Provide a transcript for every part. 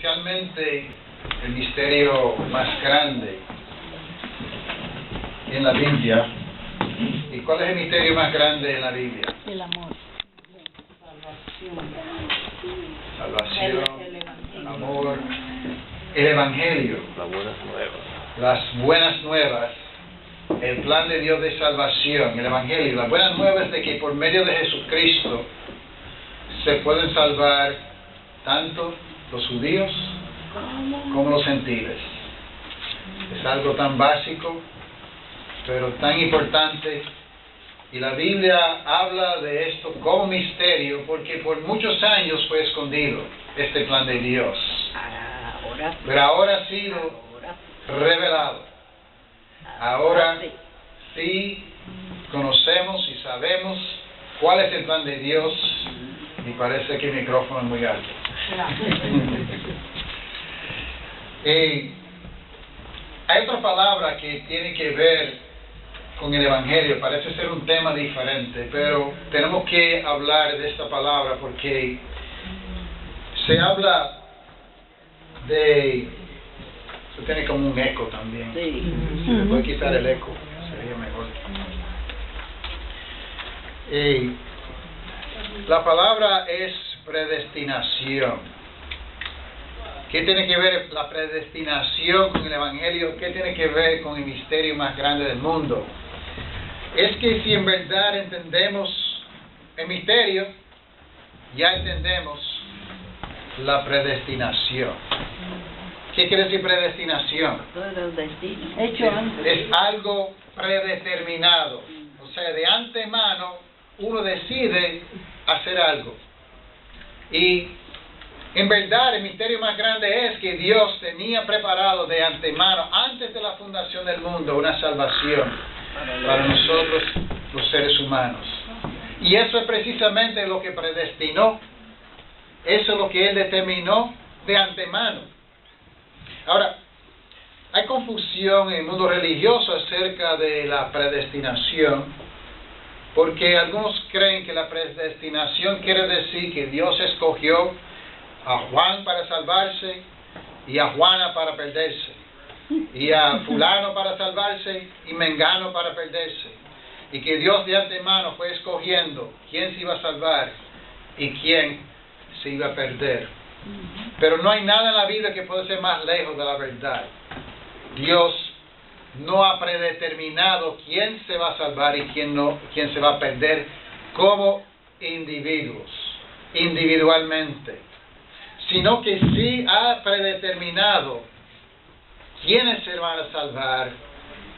especialmente el misterio más grande en la Biblia. ¿Y cuál es el misterio más grande en la Biblia? El amor. Salvación, amor, el Evangelio, las buenas nuevas, el plan de Dios de salvación, el Evangelio. Las buenas nuevas es de que por medio de Jesucristo se pueden salvar tanto los judíos como los gentiles. Es algo tan básico, pero tan importante. Y la Biblia habla de esto como misterio, porque por muchos años fue escondido este plan de Dios. Pero ahora ha sido revelado. Ahora sí conocemos y sabemos cuál es el plan de Dios. Y parece que el micrófono es muy alto. Hay otra palabra que tiene que ver con el Evangelio. Parece ser un tema diferente, pero tenemos que hablar de esta palabra porque se habla de... Eso tiene como un eco también. Sí. Si le puede quitar el eco, sería mejor. La palabra es predestinación. ¿Qué tiene que ver la predestinación con el Evangelio? ¿Qué tiene que ver con el misterio más grande del mundo? Es que si en verdad entendemos el misterio, ya entendemos la predestinación. ¿Qué quiere decir predestinación? Hecho antes. Es algo predeterminado. O sea, de antemano uno decide hacer algo. Y en verdad el misterio más grande es que Dios tenía preparado de antemano, antes de la fundación del mundo, una salvación para nosotros los seres humanos. Y eso es precisamente lo que predestinó. Eso es lo que Él determinó de antemano. Ahora, hay confusión en el mundo religioso acerca de la predestinación, porque algunos creen que la predestinación quiere decir que Dios escogió a Juan para salvarse y a Juana para perderse, y a fulano para salvarse y mengano para perderse, y que Dios de antemano fue escogiendo quién se iba a salvar y quién se iba a perder. Pero no hay nada en la vida que pueda ser más lejos de la verdad. Dios no ha predeterminado quién se va a salvar y quién no, quién se va a perder como individuos, individualmente, sino que sí ha predeterminado quiénes se van a salvar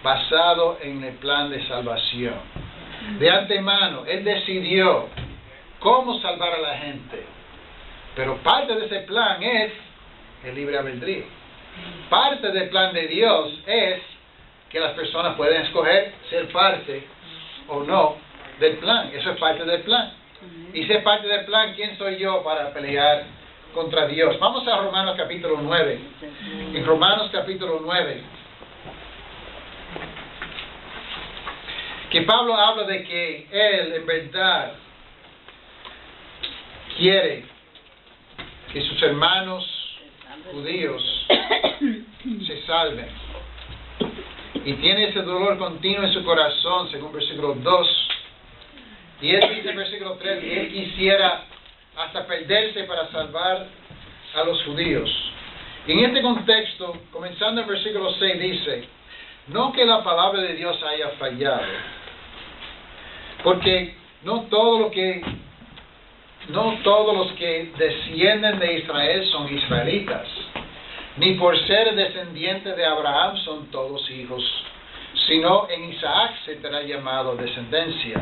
basado en el plan de salvación. De antemano, Él decidió cómo salvar a la gente, pero parte de ese plan es el libre albedrío. Parte del plan de Dios es que las personas pueden escoger ser parte o no del plan. Eso es parte del plan. Y si es parte del plan, ¿quién soy yo para pelear contra Dios? Vamos a Romanos capítulo 9. En Romanos capítulo 9, que Pablo habla de que él en verdad quiere que sus hermanos judíos se salven. Y tiene ese dolor continuo en su corazón, según versículo 2. Y él dice en versículo 3 que él quisiera hasta perderse para salvar a los judíos. Y en este contexto, comenzando en versículo 6, dice: no que la palabra de Dios haya fallado, porque no todos los que descienden de Israel son israelitas, ni por ser descendientes de Abraham son todos hijos, sino en Isaac se te ha llamado descendencia.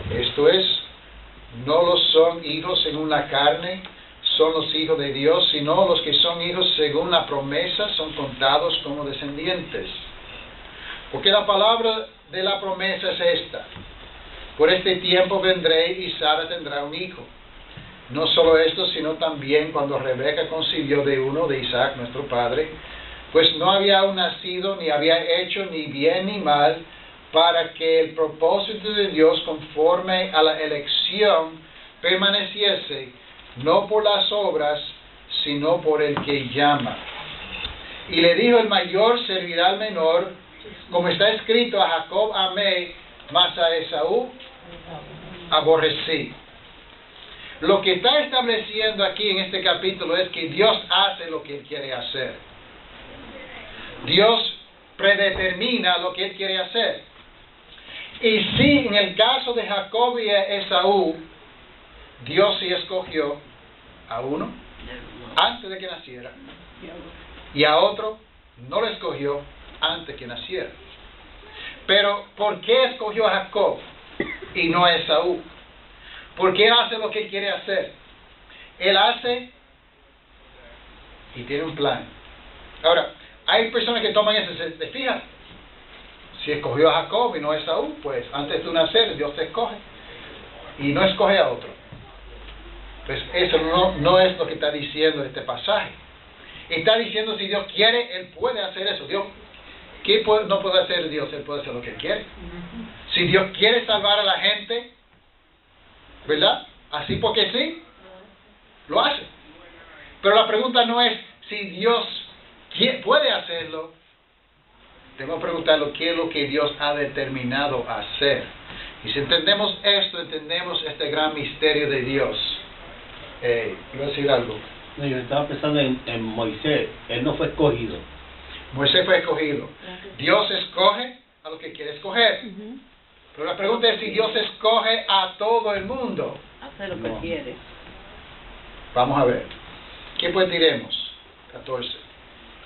Esto es, no los son hijos según la carne, son los hijos de Dios, sino los que son hijos según la promesa son contados como descendientes. Porque la palabra de la promesa es esta: por este tiempo vendré y Sara tendrá un hijo. No solo esto, sino también cuando Rebeca concibió de uno de Isaac nuestro padre, pues no había aún nacido, ni había hecho ni bien ni mal, para que el propósito de Dios conforme a la elección permaneciese, no por las obras, sino por el que llama. Y le dijo: el mayor servirá al menor, como está escrito: a Jacob amé, mas a Esaú aborrecí. Lo que está estableciendo aquí en este capítulo es que Dios hace lo que Él quiere hacer. Dios predetermina lo que Él quiere hacer. Y sí, en el caso de Jacob y Esaú, Dios sí escogió a uno antes de que naciera, y a otro no lo escogió antes que naciera. Pero ¿por qué escogió a Jacob y no a Esaú? Porque Él hace lo que Él quiere hacer. Él hace y tiene un plan. Ahora, hay personas que toman eso, ¿te fijas? Si escogió a Jacob y no a Esaú, pues antes de tu nacer Dios te escoge y no escoge a otro. Pues eso no es lo que está diciendo este pasaje. Está diciendo, si Dios quiere, Él puede hacer eso. Dios, ¿qué no puede hacer Dios? Él puede hacer lo que Él quiere. Si Dios quiere salvar a la gente, ¿verdad? Así porque sí, lo hace. Pero la pregunta no es si Dios puede hacerlo. Tenemos que preguntarlo, ¿qué es lo que Dios ha determinado hacer? Y si entendemos esto, entendemos este gran misterio de Dios. ¿Iba a decir algo? No, yo estaba pensando en Moisés. Él no fue escogido. Moisés fue escogido. Dios escoge a los que quiere escoger. Pero la pregunta es si Dios escoge a todo el mundo. Hace lo que quiere. Vamos a ver. ¿Qué pues diremos? 14.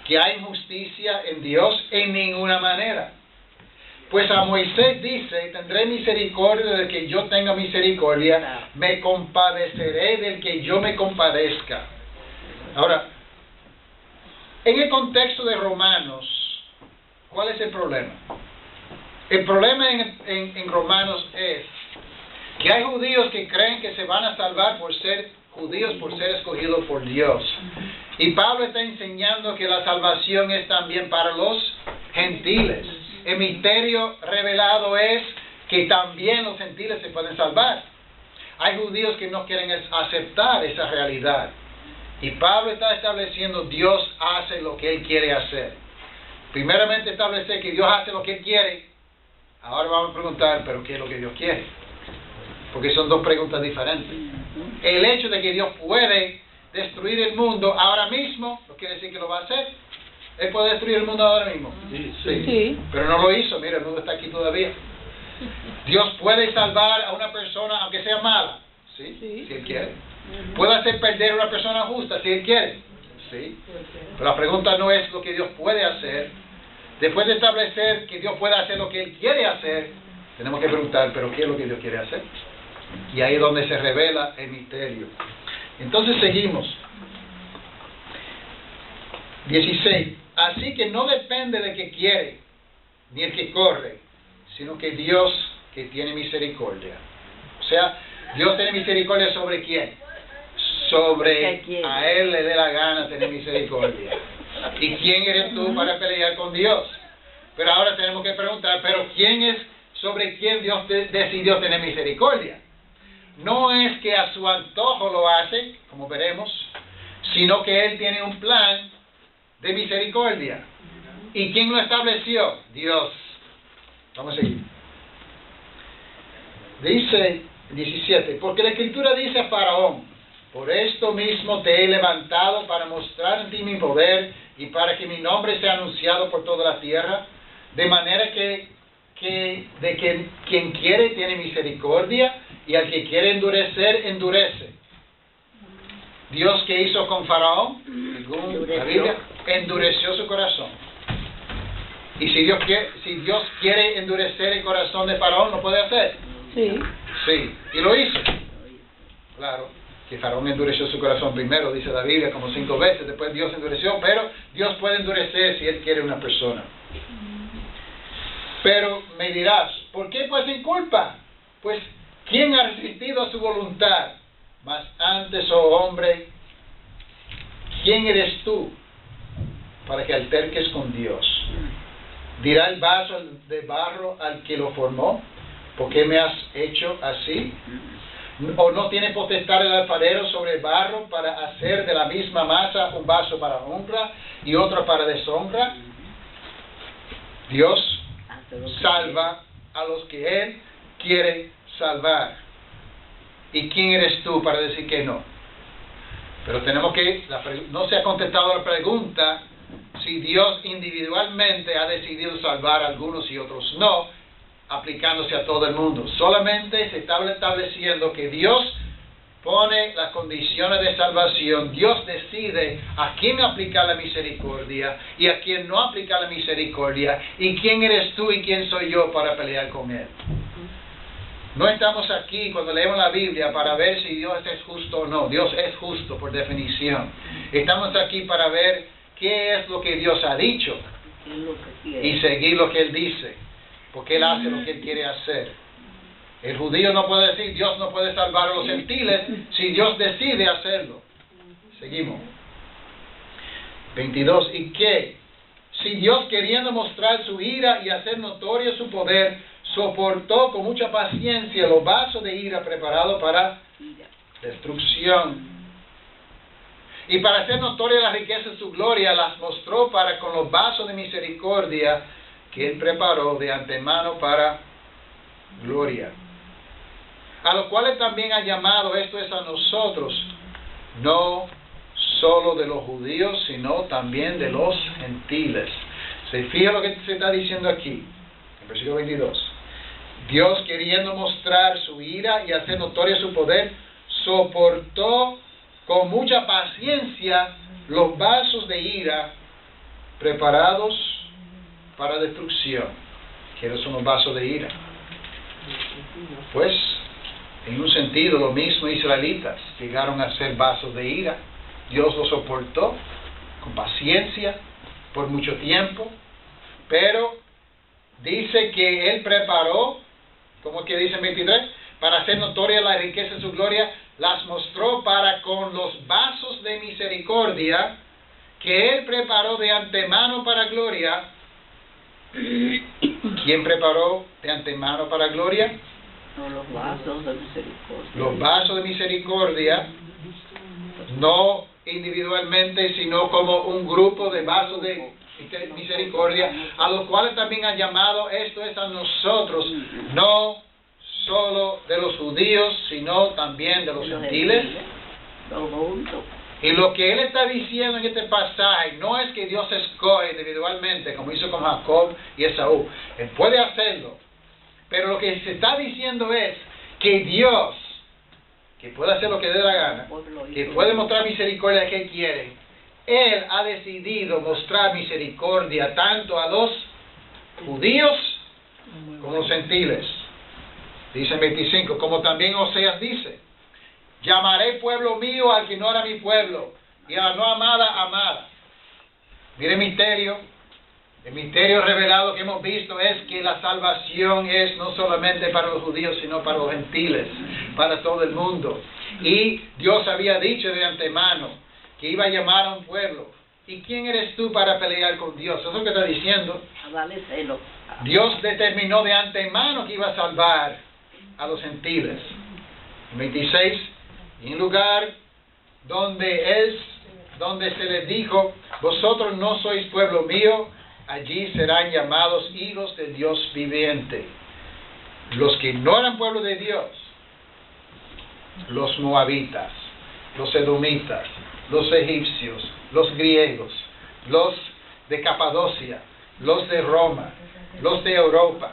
¿Que hay injusticia en Dios? En ninguna manera. Pues a Moisés dice: tendré misericordia del que yo tenga misericordia, me compadeceré del que yo me compadezca. Ahora, en el contexto de Romanos, ¿cuál es el problema? El problema en Romanos es que hay judíos que creen que se van a salvar por ser judíos, por ser escogidos por Dios. Y Pablo está enseñando que la salvación es también para los gentiles. El misterio revelado es que también los gentiles se pueden salvar. Hay judíos que no quieren aceptar esa realidad. Y Pablo está estableciendo, Dios hace lo que Él quiere hacer. Primeramente establece que Dios hace lo que Él quiere. Ahora vamos a preguntar, ¿pero qué es lo que Dios quiere? Porque son dos preguntas diferentes. El hecho de que Dios puede destruir el mundo ahora mismo, no quiere decir que lo va a hacer. Él puede destruir el mundo ahora mismo. Sí. Pero no lo hizo. Mira, el mundo está aquí todavía. Dios puede salvar a una persona aunque sea mala. Sí. Si Él quiere. Puede hacer perder a una persona justa si Él quiere. Sí. Pero la pregunta no es lo que Dios puede hacer. Después de establecer que Dios puede hacer lo que Él quiere hacer, tenemos que preguntar, ¿pero qué es lo que Dios quiere hacer? Y ahí es donde se revela el misterio. Entonces seguimos. 16. Así que no depende del que quiere, ni el que corre, sino que Dios que tiene misericordia. O sea, Dios tiene misericordia sobre quién. Sobre a Él le dé la gana tener misericordia. ¿Y quién eres tú para pelear con Dios? Pero ahora tenemos que preguntar, ¿pero quién es sobre quién Dios decidió tener misericordia? No es que a su antojo lo hace, como veremos, sino que Él tiene un plan de misericordia. ¿Y quién lo estableció? Dios. Vamos a seguir. Dice 17, porque la Escritura dice a Faraón: por esto mismo te he levantado para mostrar en ti mi poder y para que mi nombre sea anunciado por toda la tierra, de manera que quien quiere tiene misericordia y al que quiere endurecer, endurece. Dios, ¿qué hizo con Faraón? Según la Biblia, endureció su corazón. Y si Dios quiere endurecer el corazón de Faraón, ¿lo puede hacer? Sí. Sí, y lo hizo. Claro, que Faraón endureció su corazón primero, dice la Biblia, como 5 veces. Después Dios endureció, pero Dios puede endurecer si Él quiere una persona. Pero me dirás, ¿por qué pues sin culpa? Pues, ¿quién ha resistido a su voluntad? Mas antes, oh hombre, ¿quién eres tú para que alterques con Dios? ¿Dirá el vaso de barro al que lo formó: ¿por qué me has hecho así? ¿O no tiene potestad el alfarero sobre el barro para hacer de la misma masa un vaso para honra y otro para deshonra? Dios salva a los que Él quiere salvar. ¿Y quién eres tú para decir que no? Pero tenemos que, no se ha contestado la pregunta si Dios individualmente ha decidido salvar a algunos y otros no, aplicándose a todo el mundo. Solamente se está estableciendo que Dios pone las condiciones de salvación. Dios decide a quién aplicar la misericordia y a quién no aplicar la misericordia. ¿Y quién eres tú y quién soy yo para pelear con Él? No estamos aquí cuando leemos la Biblia para ver si Dios es justo o no. Dios es justo por definición. Estamos aquí para ver qué es lo que Dios ha dicho y seguir lo que Él dice, porque Él hace lo que Él quiere hacer. El judío no puede decir Dios no puede salvar a los gentiles si Dios decide hacerlo. Seguimos. 22. ¿Y qué? Si Dios, queriendo mostrar su ira y hacer notorio su poder, soportó con mucha paciencia los vasos de ira preparados para destrucción, y para hacer notoria la riqueza de su gloria, las mostró para con los vasos de misericordia que Él preparó de antemano para gloria, a los cuales también ha llamado, esto es a nosotros, no solo de los judíos, sino también de los gentiles. ¿Se fija lo que se está diciendo aquí? En versículo 22. Dios, queriendo mostrar su ira y hacer notoria su poder, soportó con mucha paciencia los vasos de ira preparados para destrucción. ¿Quiénes son los vasos de ira? Pues, en un sentido, los mismos israelitas llegaron a ser vasos de ira. Dios los soportó con paciencia por mucho tiempo, pero dice que Él preparó, ¿cómo es que dice en 23? Para hacer notoria la riqueza de su gloria, las mostró para con los vasos de misericordia que Él preparó de antemano para gloria. ¿Quién preparó de antemano para gloria? No, los vasos de misericordia. Los vasos de misericordia, no individualmente, sino como un grupo de vasos de misericordia, a los cuales también han llamado, esto es a nosotros, no solo de los judíos, sino también de los gentiles. Y lo que Él está diciendo en este pasaje no es que Dios escoge individualmente, como hizo con Jacob y Esaú. Él puede hacerlo, pero lo que se está diciendo es que Dios, que puede hacer lo que dé la gana, que puede mostrar misericordia que Él quiere, Él ha decidido mostrar misericordia tanto a los judíos como a los gentiles. Dice en 25, como también Oseas dice, llamaré pueblo mío al que no era mi pueblo, y a la no amada, amada. Mire el misterio revelado que hemos visto es que la salvación es no solamente para los judíos, sino para los gentiles, para todo el mundo. Y Dios había dicho de antemano que iba a llamar a un pueblo. ¿Y quién eres tú para pelear con Dios? Eso es lo que está diciendo. Dios determinó de antemano que iba a salvar a los gentiles. 26, y en lugar donde se les dijo, vosotros no sois pueblo mío, allí serán llamados hijos del Dios viviente. Los que no eran pueblo de Dios, los moabitas, los edomitas, los egipcios, los griegos, los de Capadocia, los de Roma, los de Europa,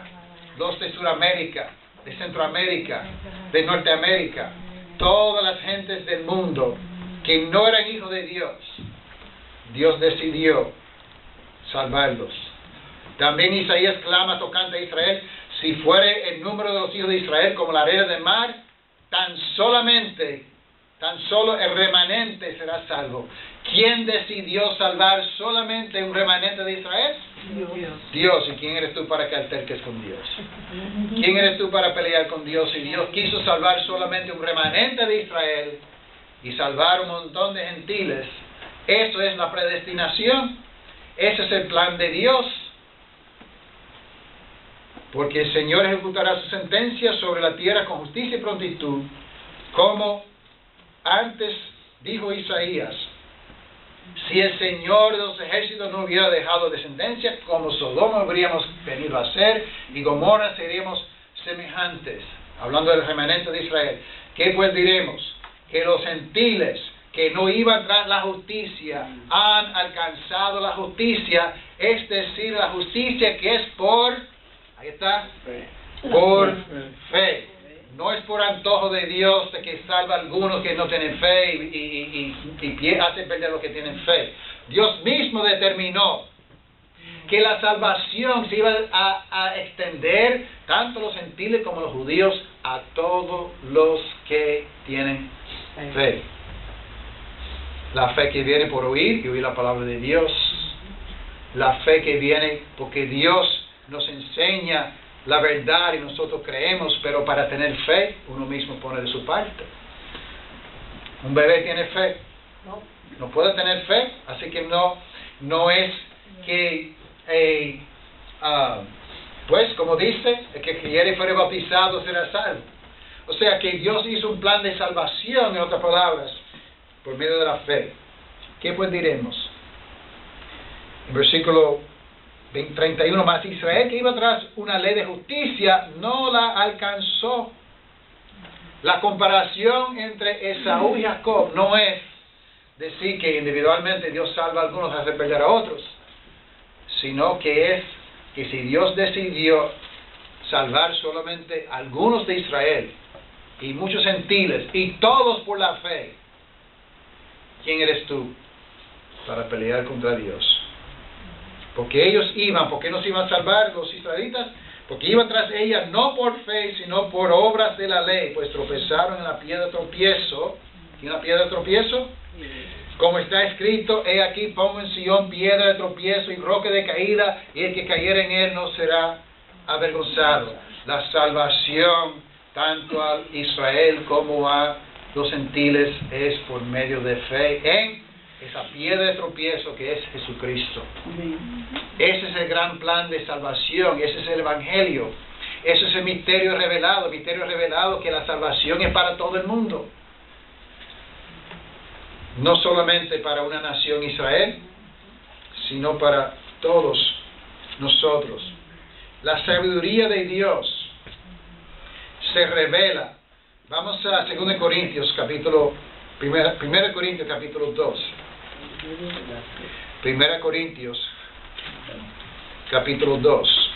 los de Sudamérica, de Centroamérica, de Norteamérica, todas las gentes del mundo que no eran hijos de Dios, Dios decidió salvarlos. También Isaías clama tocante a Israel, si fuere el número de los hijos de Israel como la arena del mar, tan solo el remanente será salvo. ¿Quién decidió salvar solamente un remanente de Israel? Dios. ¿Y quién eres tú para que alterques con Dios? ¿Quién eres tú para pelear con Dios? Si Dios quiso salvar solamente un remanente de Israel y salvar un montón de gentiles, eso es la predestinación. Ese es el plan de Dios. Porque el Señor ejecutará su sentencia sobre la tierra con justicia y prontitud, Como antes dijo Isaías, si el Señor de los ejércitos no hubiera dejado descendencia, como Sodoma habríamos venido a ser, y Gomorra seríamos semejantes. Hablando del remanente de Israel. ¿Qué pues diremos? Que los gentiles que no iban tras la justicia han alcanzado la justicia, es decir, la justicia que es por, ahí está, por fe. No es por antojo de Dios de que salva a algunos que no tienen fe y hace perder a los que tienen fe. Dios mismo determinó que la salvación se iba a extender tanto a los gentiles como a los judíos, a todos los que tienen fe. La fe que viene por oír y oír la palabra de Dios. La fe que viene porque Dios nos enseña la verdad y nosotros creemos, pero para tener fe uno mismo pone de su parte. Un bebé tiene fe, no puede tener fe, así que no es que pues como dice, el que creyere y fuere bautizado será salvo. O sea que Dios hizo un plan de salvación, en otras palabras, por medio de la fe. ¿Qué pues diremos? En versículo 31, más Israel que iba tras una ley de justicia no la alcanzó. La comparación entre Esaú y Jacob no es decir que individualmente Dios salva a algunos y hace perder a otros, sino que es que si Dios decidió salvar solamente a algunos de Israel y muchos gentiles y todos por la fe, ¿quién eres tú para pelear contra Dios? Porque ellos iban, ¿por qué no se iban a salvar los israelitas? Porque iban tras ella no por fe, sino por obras de la ley, pues tropezaron en la piedra de tropiezo. ¿Tiene una piedra de tropiezo? Como está escrito, he aquí pongo en Sion piedra de tropiezo y roca de caída, y el que cayera en él no será avergonzado. La salvación, tanto a Israel como a los gentiles, es por medio de fe en esa piedra de tropiezo que es Jesucristo. Ese es el gran plan de salvación, ese es el Evangelio, ese es el misterio revelado que la salvación es para todo el mundo. No solamente para una nación Israel, sino para todos nosotros. La sabiduría de Dios se revela. Vamos a 2 Corintios capítulo 1 Corintios capítulo 2. 1 Corintios capítulo 2.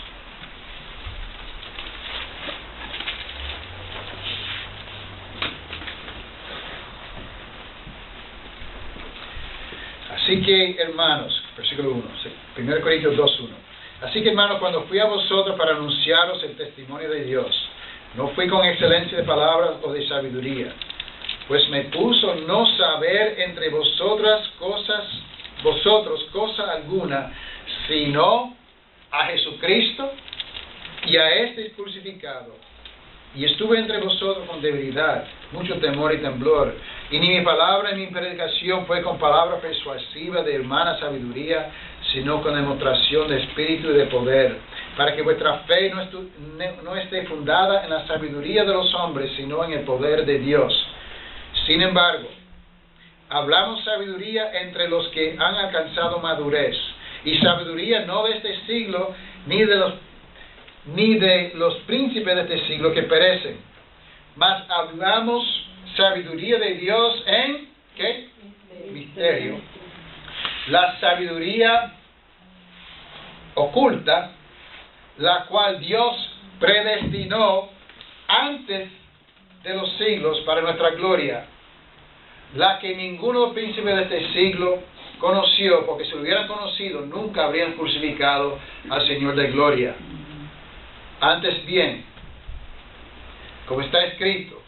Así que, hermanos, versículo 1, 1 Corintios 2:1. Así que, hermanos, cuando fui a vosotros para anunciaros el testimonio de Dios, no fui con excelencia de palabras o de sabiduría, pues me puso no saber entre vosotros cosa alguna, sino a Jesucristo y a este crucificado. Y estuve entre vosotros con debilidad, mucho temor y temblor. Y ni mi palabra ni mi predicación fue con palabra persuasiva de humana sabiduría, sino con demostración de espíritu y de poder, para que vuestra fe no esté fundada en la sabiduría de los hombres, sino en el poder de Dios. Sin embargo, hablamos sabiduría entre los que han alcanzado madurez, y sabiduría no de este siglo, ni de los príncipes de este siglo que perecen, mas hablamos sabiduría de Dios en, ¿qué? Misterio. La sabiduría oculta, la cual Dios predestinó antes de los siglos para nuestra gloria, la que ninguno de los príncipes de este siglo conoció, porque si lo hubieran conocido nunca habrían crucificado al Señor de gloria. Antes bien, como está escrito,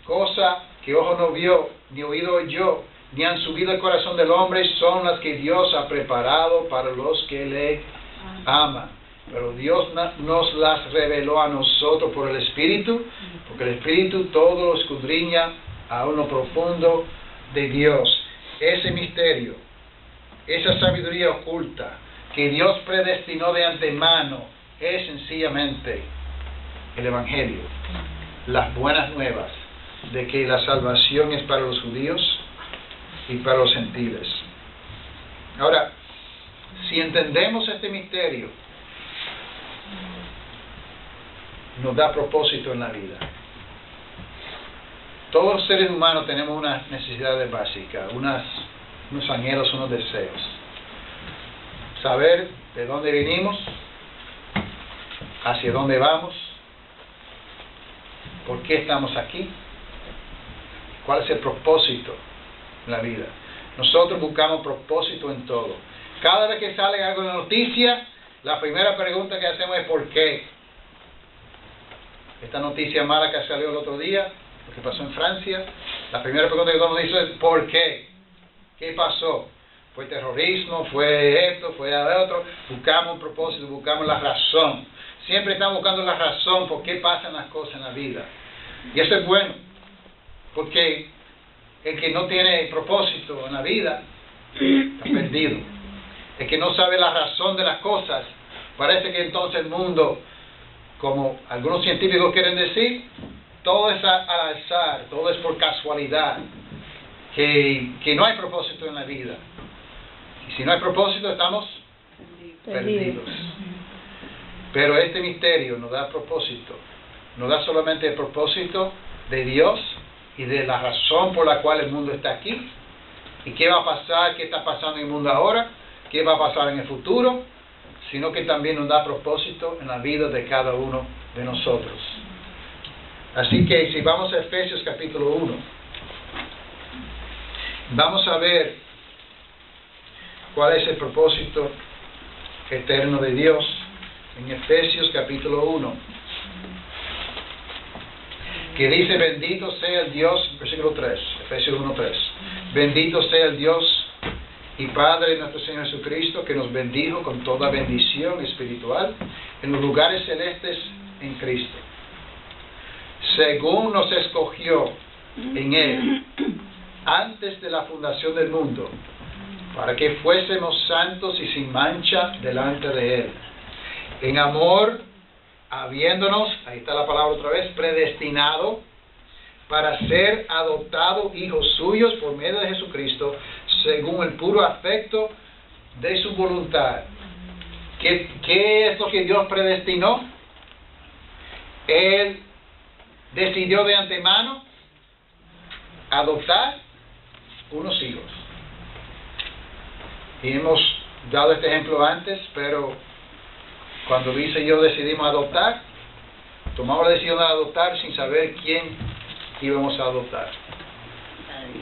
cosa que ojo no vio, ni oído oyó, ni han subido al corazón del hombre, son las que Dios ha preparado para los que le aman. Pero Dios nos las reveló a nosotros por el Espíritu, porque el Espíritu todo lo escudriña a lo profundo de Dios. Ese misterio, esa sabiduría oculta que Dios predestinó de antemano, es sencillamente el Evangelio, las buenas nuevas de que la salvación es para los judíos y para los gentiles. Ahora, si entendemos este misterio, nos da propósito en la vida. Todos los seres humanos tenemos unas necesidades básicas, unos anhelos, unos deseos. Saber de dónde venimos, hacia dónde vamos, por qué estamos aquí, cuál es el propósito en la vida. Nosotros buscamos propósito en todo. Cada vez que sale algo en la noticia, la primera pregunta que hacemos es ¿por qué? Esta noticia mala que salió el otro día, lo que pasó en Francia, la primera pregunta que todos nos hizo es ¿por qué? ¿Qué pasó? ¿Fue terrorismo? ¿Fue esto? ¿Fue otro? Buscamos un propósito, buscamos la razón. Siempre estamos buscando la razón por qué pasan las cosas en la vida. Y eso es bueno, porque el que no tiene propósito en la vida está perdido. El que no sabe la razón de las cosas, parece que entonces el mundo, como algunos científicos quieren decir, todo es al azar, todo es por casualidad, que no hay propósito en la vida. Y si no hay propósito, estamos perdidos. Pero este misterio nos da propósito, nos da solamente el propósito de Dios y de la razón por la cual el mundo está aquí. ¿Y qué va a pasar? ¿Qué está pasando en el mundo ahora? ¿Qué va a pasar en el futuro? Sino que también nos da propósito en la vida de cada uno de nosotros. Así que si vamos a Efesios capítulo 1, vamos a ver cuál es el propósito eterno de Dios en Efesios capítulo 1, que dice bendito sea el Dios, versículo 3, Efesios 1:3, bendito sea el Dios y Padre de nuestro Señor Jesucristo, que nos bendijo con toda bendición espiritual en los lugares celestes en Cristo, según nos escogió en Él antes de la fundación del mundo, para que fuésemos santos y sin mancha delante de Él, en amor, habiéndonos, ahí está la palabra otra vez, predestinado para ser adoptados hijos suyos por medio de Jesucristo, según el puro afecto de su voluntad. ¿Qué es lo que Dios predestinó? Él decidió de antemano adoptar unos hijos. Y hemos dado este ejemplo antes, pero cuando Luisa y yo decidimos adoptar, tomamos la decisión de adoptar sin saber quién íbamos a adoptar.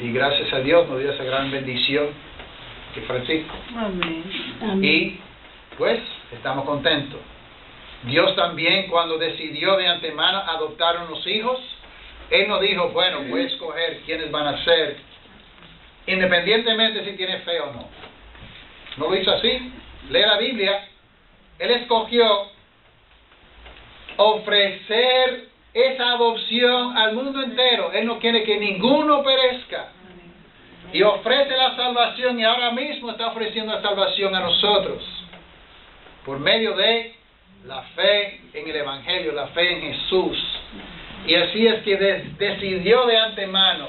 Y gracias a Dios nos dio esa gran bendición que Francisco. Amén. Y pues estamos contentos. Dios también, cuando decidió de antemano adoptar unos hijos, Él nos dijo, bueno, voy a escoger quiénes van a ser, independientemente si tiene fe o no. No lo hizo así. Lee la Biblia. Él escogió ofrecer esa adopción al mundo entero. Él no quiere que ninguno perezca. Y ofrece la salvación, y ahora mismo está ofreciendo la salvación a nosotros por medio de la fe en el Evangelio, la fe en Jesús. Y así es que decidió de antemano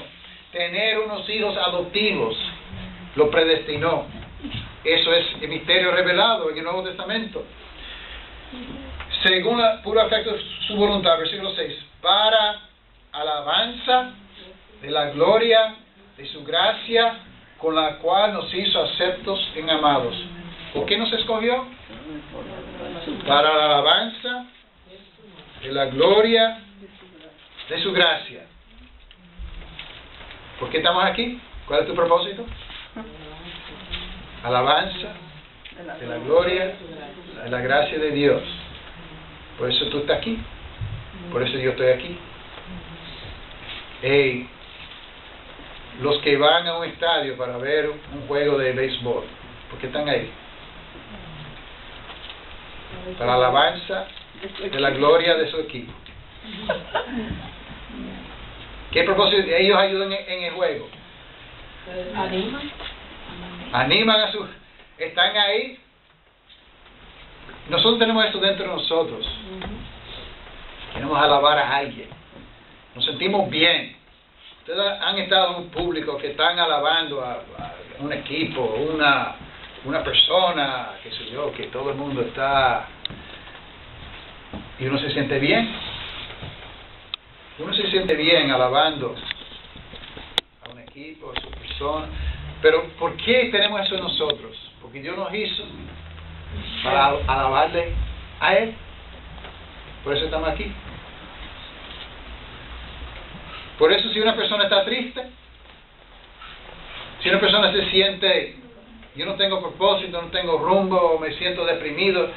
tener unos hijos adoptivos. Lo predestinó. Eso es el misterio revelado en el Nuevo Testamento. Según el puro afecto de su voluntad, versículo 6, para alabanza de la gloria de su gracia, con la cual nos hizo aceptos en amados. ¿Por qué nos escogió? Para la alabanza de la gloria de su gracia. ¿Por qué estamos aquí? ¿Cuál es tu propósito? Alabanza de la gloria de la gracia de Dios. Por eso tú estás aquí. Por eso yo estoy aquí. Hey, los que van a un estadio para ver un juego de béisbol, ¿por qué están ahí? Para la alabanza de la gloria de su equipo. ¿Qué propósito? Ellos ayudan en el juego. Animan a sus... Están ahí. Nosotros tenemos esto dentro de nosotros. Queremos alabar a alguien. Nos sentimos bien Ustedes han estado en un público que están alabando a un equipo, una persona, qué sé yo, que todo el mundo está... Y uno se siente bien. Uno se siente bien alabando a un equipo, a su persona. Pero ¿por qué tenemos eso nosotros? Porque Dios nos hizo para alabarle a Él. Por eso estamos aquí. Por eso si una persona está triste, si una persona se siente, yo no tengo propósito, no tengo rumbo, me siento deprimido,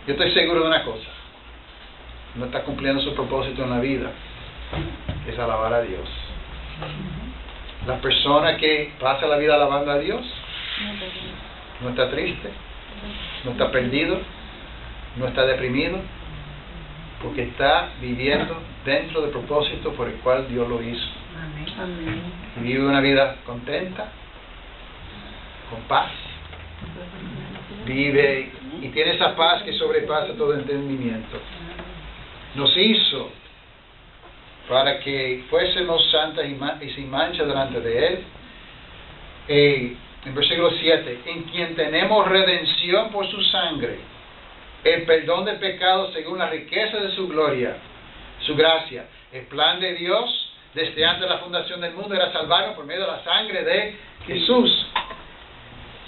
yo estoy seguro de una cosa: no está cumpliendo su propósito en la vida, que es alabar a Dios. La persona que pasa la vida alabando a Dios no está triste, no está perdido, no está deprimido, porque está viviendo dentro del propósito por el cual Dios lo hizo. Amén. Y vive una vida contenta, con paz. Vive y tiene esa paz que sobrepasa todo entendimiento. Nos hizo para que fuésemos santas y sin mancha delante de Él. En versículo 7, en quien tenemos redención por su sangre, el perdón del pecado según la riqueza de su gloria, su gracia. El plan de Dios desde antes de la fundación del mundo era salvarnos por medio de la sangre de Jesús,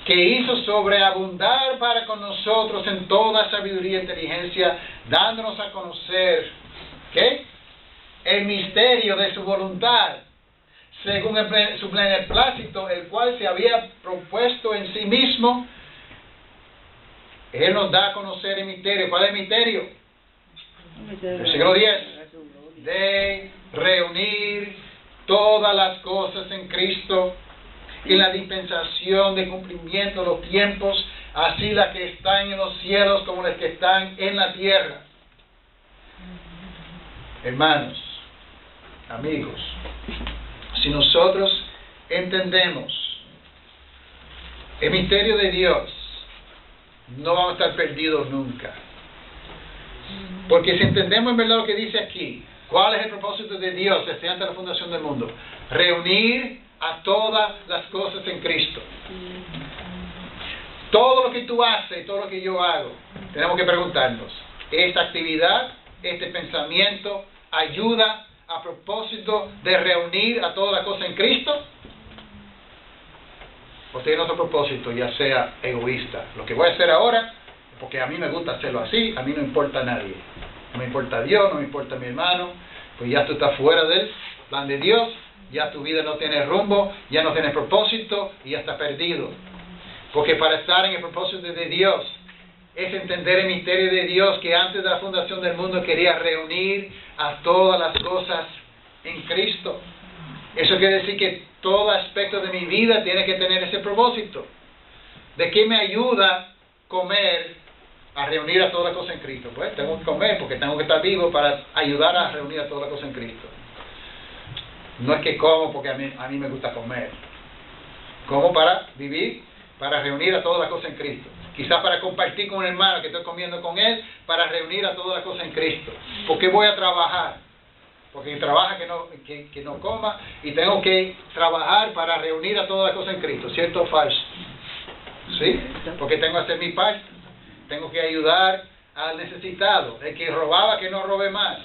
que hizo sobreabundar para con nosotros en toda sabiduría e inteligencia, dándonos a conocer ¿qué? El misterio de su voluntad, según su beneplácito, el cual se había propuesto en sí mismo. Él nos da a conocer el misterio. ¿Cuál es el misterio? Versículo 10. De reunir todas las cosas en Cristo, en la dispensación de cumplimiento de los tiempos, así las que están en los cielos como las que están en la tierra. Hermanos, amigos, si nosotros entendemos el misterio de Dios, no vamos a estar perdidos nunca. Porque si entendemos en verdad lo que dice aquí, ¿cuál es el propósito de Dios desde antes de la fundación del mundo? Reunir a todas las cosas en Cristo. Todo lo que tú haces, todo lo que yo hago, tenemos que preguntarnos: ¿esta actividad, este pensamiento, ayuda a propósito de reunir a todas las cosas en Cristo? O tiene otro propósito, ya sea egoísta. Lo que voy a hacer ahora, porque a mí me gusta hacerlo así, a mí no importa a nadie. No me importa Dios, no me importa mi hermano, pues ya tú estás fuera del plan de Dios, ya tu vida no tiene rumbo, ya no tiene propósito y ya estás perdido. Porque para estar en el propósito de Dios es entender el misterio de Dios, que antes de la fundación del mundo quería reunir a todas las cosas en Cristo. Eso quiere decir que todo aspecto de mi vida tiene que tener ese propósito. ¿De qué me ayuda comer a reunir a todas las cosas en Cristo? Pues tengo que comer porque tengo que estar vivo para ayudar a reunir a todas las cosas en Cristo. No es que como porque a mí me gusta comer. Como para vivir, para reunir a todas las cosas en Cristo. Quizás para compartir con un hermano que estoy comiendo con él, para reunir a todas las cosas en Cristo. ¿Por qué voy a trabajar? Porque trabaja que no coma, y tengo que trabajar para reunir a todas las cosas en Cristo. ¿Cierto o falso? ¿Sí? Porque tengo que hacer mi parte. Tengo que ayudar al necesitado. El que robaba, que no robe más,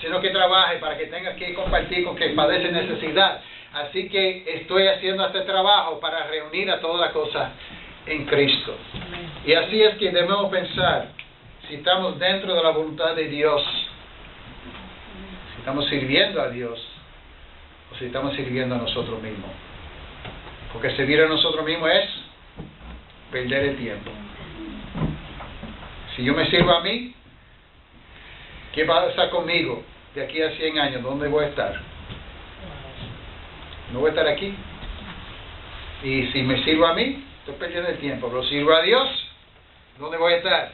sino que trabaje para que tenga que compartir con quien padece necesidad. Así que estoy haciendo este trabajo para reunir a todas las cosas en Cristo. Y así es que debemos pensar si estamos dentro de la voluntad de Dios, si estamos sirviendo a Dios o si estamos sirviendo a nosotros mismos. Porque servir a nosotros mismos es perder el tiempo. Si yo me sirvo a mí, ¿qué va a pasar conmigo de aquí a 100 años? ¿Dónde voy a estar? No voy a estar aquí. Y si me sirvo a mí, estoy perdiendo el tiempo. Pero sirvo a Dios, ¿dónde voy a estar?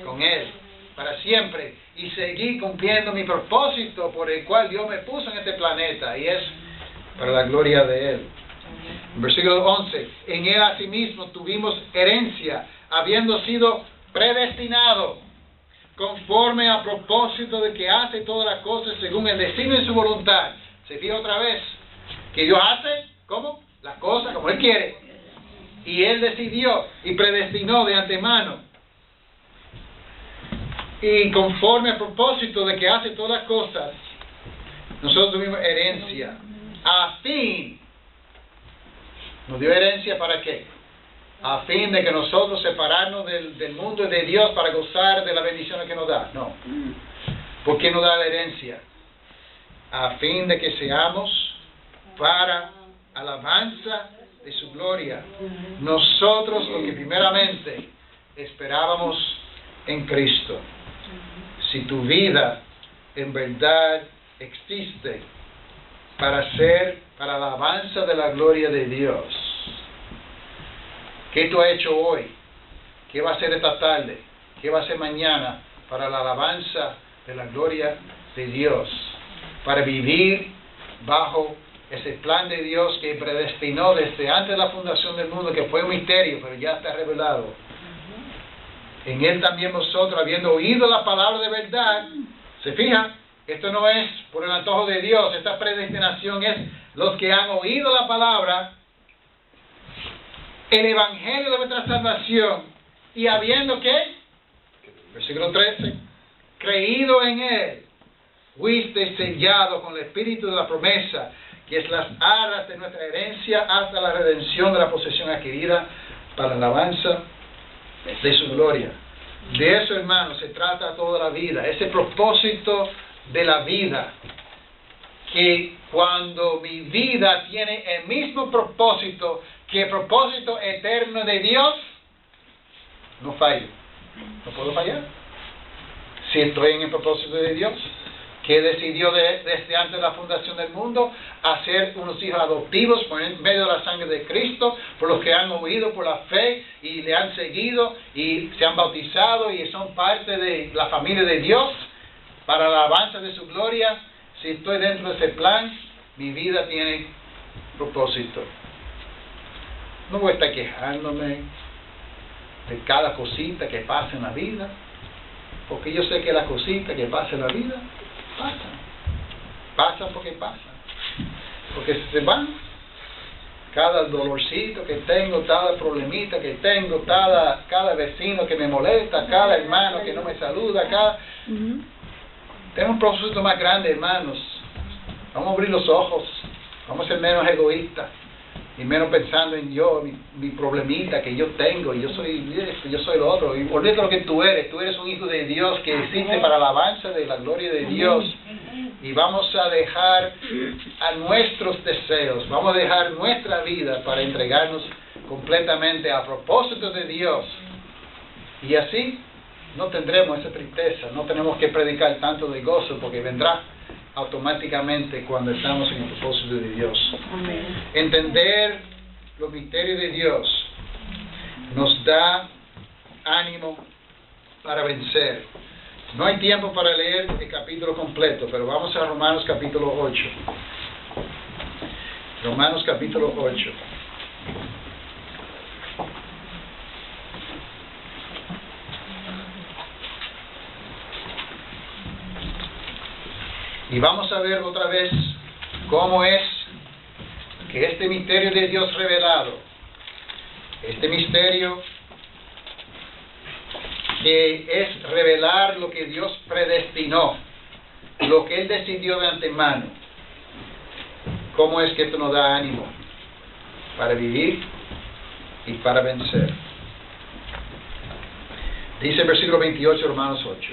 Con Él, para siempre. Y seguir cumpliendo mi propósito por el cual Dios me puso en este planeta. Y es para la gloria de Él. En versículo 11. En Él asimismo tuvimos herencia, habiendo sido predestinado conforme a propósito de que hace todas las cosas según el designio de su voluntad. Se fija otra vez que Dios hace, ¿cómo? Las cosas como Él quiere. Y Él decidió y predestinó de antemano. Y conforme al propósito de que hace todas las cosas, nosotros tuvimos herencia. A fin. ¿Nos dio herencia para qué? A fin de que nosotros separarnos del mundo y de Dios para gozar de las bendiciones que nos da. No. ¿Por qué nos da la herencia? A fin de que seamos para alabanza de su gloria. Nosotros lo que primeramente esperábamos en Cristo. Si tu vida en verdad existe para la alabanza de la gloria de Dios. ¿Qué tú has hecho hoy? ¿Qué va a hacer esta tarde? ¿Qué va a hacer mañana para la alabanza de la gloria de Dios? Para vivir bajo ese plan de Dios que predestinó desde antes de la fundación del mundo, que fue un misterio, pero ya está revelado. En Él también vosotros, habiendo oído la palabra de verdad, ¿se fija? Esto no es por el antojo de Dios, esta predestinación es los que han oído la palabra, el evangelio de vuestra salvación, y habiendo ¿qué? Versículo 13, creído en Él, fuiste sellado con el espíritu de la promesa, que es las arras de nuestra herencia hasta la redención de la posesión adquirida para la alabanza de su gloria. De eso, hermanos, se trata toda la vida, ese propósito de la vida, que cuando mi vida tiene el mismo propósito que el propósito eterno de Dios, no fallo, no puedo fallar. Si estoy en el propósito de Dios, que decidió desde antes de la fundación del mundo hacer unos hijos adoptivos por medio de la sangre de Cristo, por los que han oído por la fe y le han seguido y se han bautizado y son parte de la familia de Dios para la alabanza de su gloria. Si estoy dentro de ese plan, mi vida tiene propósito. No voy a estar quejándome de cada cosita que pasa en la vida, porque yo sé que las cositas que pasan en la vida pasan porque pasan, porque se van. Cada dolorcito que tengo, cada problemita que tengo, cada vecino que me molesta, cada hermano que no me saluda, tengo un propósito más grande, hermanos. Vamos a abrir los ojos, vamos a ser menos egoístas y menos pensando en yo, mi problemita que yo tengo, y yo soy esto, yo soy lo otro. Y olvídate lo que tú eres un hijo de Dios que existe para la alabanza de la gloria de Dios. Y vamos a dejar a nuestros deseos, vamos a dejar nuestra vida para entregarnos completamente a propósito de Dios. Y así no tendremos esa tristeza, no tenemos que predicar tanto de gozo, porque vendrá automáticamente cuando estamos en el propósito de Dios. Amén. Entender los misterios de Dios nos da ánimo para vencer. No hay tiempo para leer el capítulo completo, pero vamos a Romanos capítulo 8. Romanos capítulo 8. Y vamos a ver otra vez cómo es que este misterio de Dios revelado, este misterio que es revelar lo que Dios predestinó, lo que Él decidió de antemano, cómo es que esto nos da ánimo para vivir y para vencer. Dice el versículo 28, Romanos 8.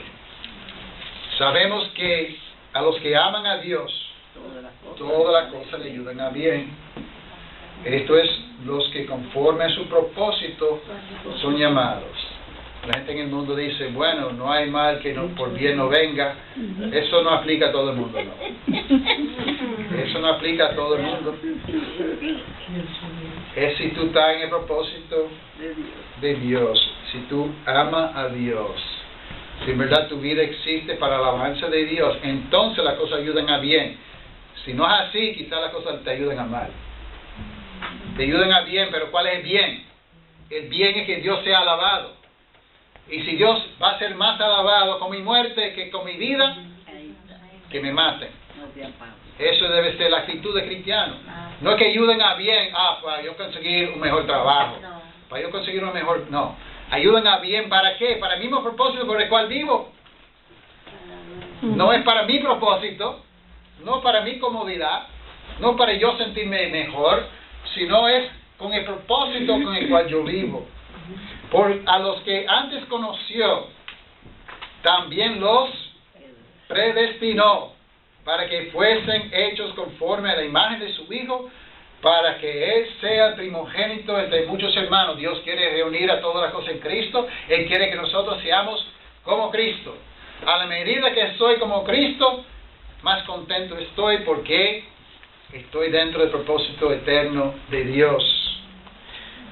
Sabemos que a los que aman a Dios, todas las cosas le ayudan a bien. Esto es, los que conforme a su propósito son llamados. La gente en el mundo dice, bueno, no hay mal que no, por bien no venga. Eso no aplica a todo el mundo, no. Eso no aplica a todo el mundo. Es si tú estás en el propósito de Dios, si tú amas a Dios, si en verdad tu vida existe para la alabanza de Dios, entonces las cosas ayudan a bien. Si no es así, quizás las cosas te ayuden a mal. Te ayudan a bien, pero ¿cuál es el bien? El bien es que Dios sea alabado. Y si Dios va a ser más alabado con mi muerte que con mi vida, que me maten. No te apago. Eso debe ser la actitud de cristiano. No es que ayuden a bien, para yo conseguir un mejor trabajo, para yo conseguir un mejor, no. Ayudan a bien, ¿para qué? Para el mismo propósito por el cual vivo. No es para mi propósito, no para mi comodidad, no para yo sentirme mejor, sino es con el propósito con el cual yo vivo. A los que antes conoció, también los predestinó para que fuesen hechos conforme a la imagen de su Hijo, para que Él sea el primogénito entre muchos hermanos. Dios quiere reunir a todas las cosas en Cristo. Él quiere que nosotros seamos como Cristo. A la medida que soy como Cristo, más contento estoy porque estoy dentro del propósito eterno de Dios.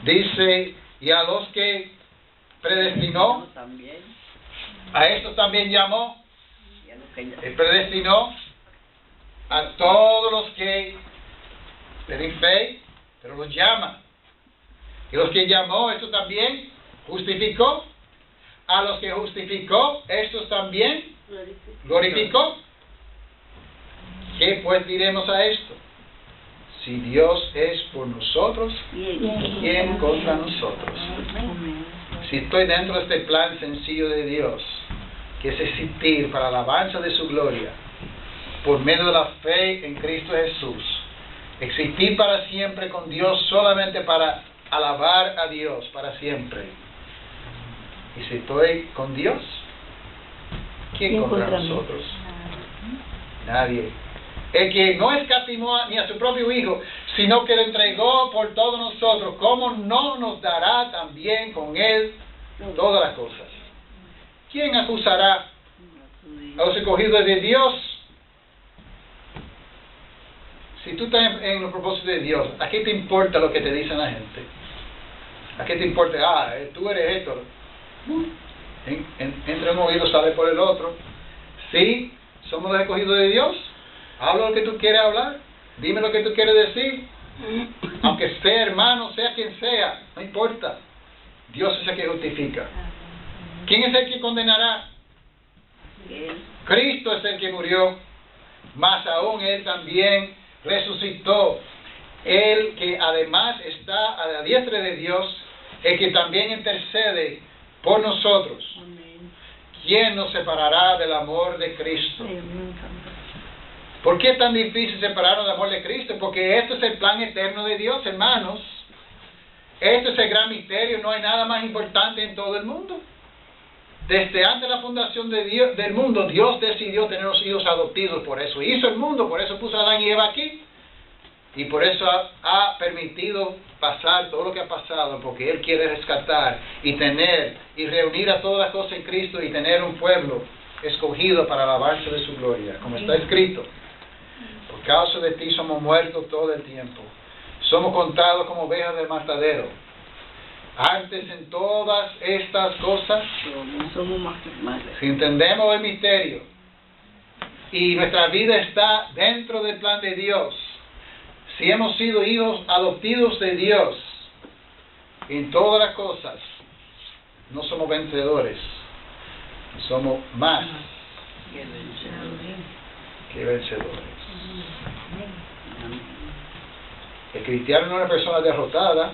Dice, y a los que predestinó, a estos también llamó. Él predestinó a todos los que tienen fe, pero los llama. Y los que llamó, estos también justificó. A los que justificó, estos también glorificó. ¿Qué pues diremos a esto? Si Dios es por nosotros, ¿quién contra nosotros? Si estoy dentro de este plan sencillo de Dios, que es existir para la alabanza de su gloria, por medio de la fe en Cristo Jesús, existir para siempre con Dios solamente para alabar a Dios para siempre. Y si estoy con Dios, ¿quién contra nosotros? Nadie. El que no escatimó ni a su propio Hijo, sino que lo entregó por todos nosotros, ¿cómo no nos dará también con Él todas las cosas? ¿Quién acusará a los escogidos de Dios? Si tú estás en los propósitos de Dios, ¿a qué te importa lo que te dicen la gente? ¿A qué te importa? Tú eres esto. Entra en un oído, sale por el otro. Sí, somos los escogidos de Dios. Habla lo que tú quieres hablar. Dime lo que tú quieres decir. Aunque sea hermano, sea quien sea, no importa. Dios es el que justifica. ¿Quién es el que condenará? Cristo es el que murió, más aún Él también resucitó. Él que además está a la diestra de Dios, el que también intercede por nosotros. ¿Quién nos separará del amor de Cristo? ¿Por qué es tan difícil separarnos del amor de Cristo? Porque esto es el plan eterno de Dios, hermanos. Esto es el gran misterio. No hay nada más importante en todo el mundo. Desde antes de la fundación de Dios, del mundo, Dios decidió tener los hijos adoptivos. Por eso hizo el mundo, por eso puso a Adán y Eva aquí. Y por eso ha permitido pasar todo lo que ha pasado, porque Él quiere rescatar y tener y reunir a todas las cosas en Cristo y tener un pueblo escogido para alabarse de su gloria, como está escrito. Por causa de ti somos muertos todo el tiempo. Somos contados como ovejas del matadero. Antes en todas estas cosas, si entendemos el misterio y nuestra vida está dentro del plan de Dios, si hemos sido hijos adoptivos de Dios, en todas las cosas, no somos vencedores, somos más que vencedores. El cristiano no es una persona derrotada,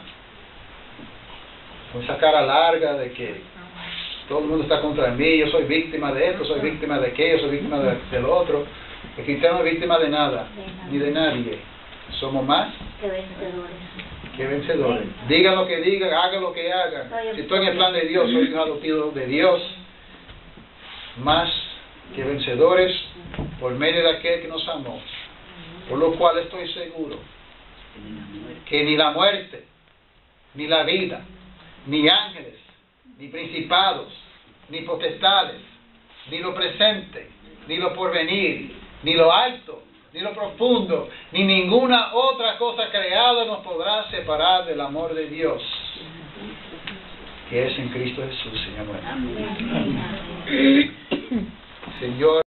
con esa cara larga de que todo el mundo está contra mí, yo soy víctima de esto, soy víctima de aquello, soy víctima del otro. El cristiano no es víctima de nada, ni de nadie. Somos más que vencedores. Digan lo que digan, hagan lo que hagan. Si estoy en el plan de Dios, soy hijo adoptivo de Dios. Más que vencedores por medio de aquel que nos amó. Por lo cual estoy seguro que ni la muerte, ni la vida, ni ángeles, ni principados, ni potestades, ni lo presente, ni lo porvenir, ni lo alto, ni lo profundo, ni ninguna otra cosa creada nos podrá separar del amor de Dios, que es en Cristo Jesús, Señor nuestro. Señor.